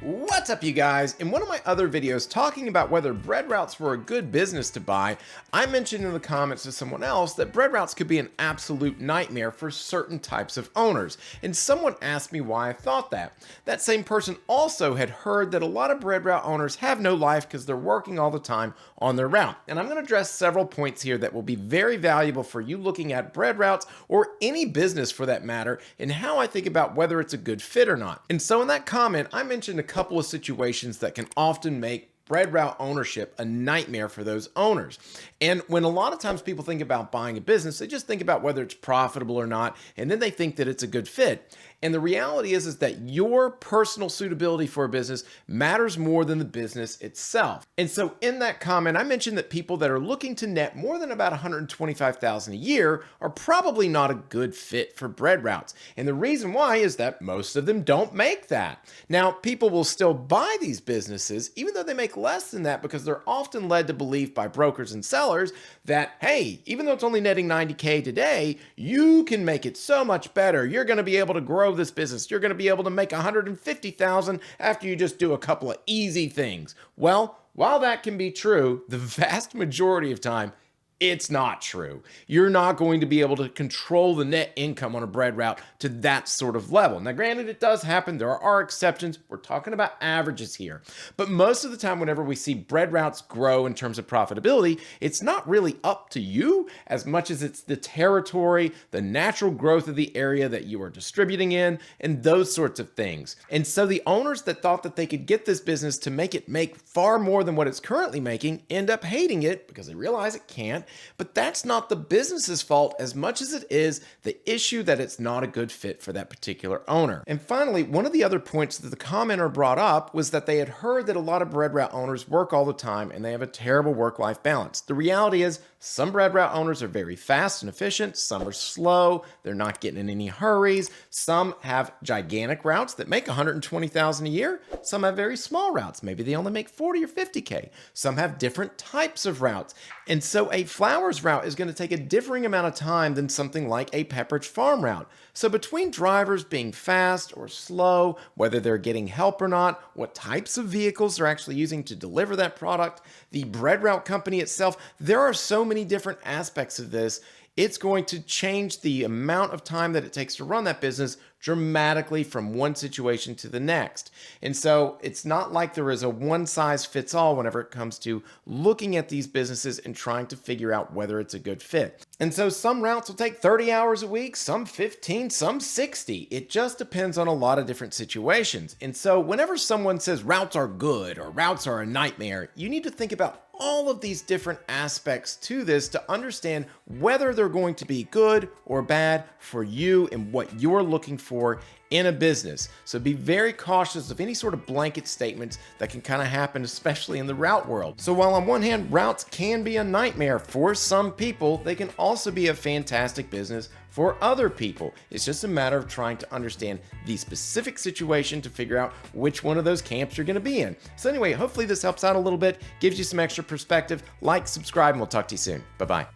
What's up, you guys? In one of my other videos talking about whether bread routes were a good business to buy, I mentioned in the comments to someone else that bread routes could be an absolute nightmare for certain types of owners, and someone asked me why I thought that. That same person also had heard that a lot of bread route owners have no life because they're working all the time on their route. And I'm going to address several points here that will be very valuable for you looking at bread routes or any business for that matter, and how I think about whether it's a good fit or not. And so in that comment, I mentioned a couple of situations that can often make bread route ownership a nightmare for those owners. And when a lot of times people think about buying a business, they just think about whether it's profitable or not, and then they think that it's a good fit. And the reality is that your personal suitability for a business matters more than the business itself. And so in that comment, I mentioned that people that are looking to net more than about $125,000 a year are probably not a good fit for bread routes. And the reason why is that most of them don't make that. Now, people will still buy these businesses, even though they make less than that, because they're often led to believe by brokers and sellers that, hey, even though it's only netting $90K today, you can make it so much better. You're going to be able to grow this business. You're going to be able to make $150,000 after you just do a couple of easy things. Well, while that can be true, the vast majority of time, it's not true. You're not going to be able to control the net income on a bread route to that sort of level. Now, granted, it does happen. There are exceptions. We're talking about averages here. But most of the time, whenever we see bread routes grow in terms of profitability, it's not really up to you as much as it's the territory, the natural growth of the area that you are distributing in, and those sorts of things. And so the owners that thought that they could get this business to make it make far more than what it's currently making end up hating it because they realize it can't. But that's not the business's fault as much as it is the issue that it's not a good fit for that particular owner. And finally, one of the other points that the commenter brought up was that they had heard that a lot of bread route owners work all the time and they have a terrible work-life balance. The reality is some bread route owners are very fast and efficient, some are slow, they're not getting in any hurries, some have gigantic routes that make $120,000 a year, some have very small routes, maybe they only make 40 or 50K, some have different types of routes. And so a flowers route is going to take a differing amount of time than something like a Pepperidge Farm route. So between drivers being fast or slow, whether they're getting help or not, what types of vehicles they're actually using to deliver that product, the bread route company itself, there are so many different aspects of this. It's going to change the amount of time that it takes to run that business dramatically from one situation to the next. And so it's not like there is a one size fits all whenever it comes to looking at these businesses and trying to figure out whether it's a good fit. And so some routes will take 30 hours a week, some 15, some 60. It just depends on a lot of different situations. And so whenever someone says routes are good or routes are a nightmare, you need to think about all of these different aspects to this to understand whether they're going to be good or bad for you and what you're looking for in a business. So be very cautious of any sort of blanket statements that can kind of happen, especially in the route world. So while on one hand, routes can be a nightmare for some people, they can also be a fantastic business for other people. It's just a matter of trying to understand the specific situation to figure out which one of those camps you're going to be in. So anyway, hopefully this helps out a little bit, gives you some extra perspective. Like, subscribe, and we'll talk to you soon. Bye-bye.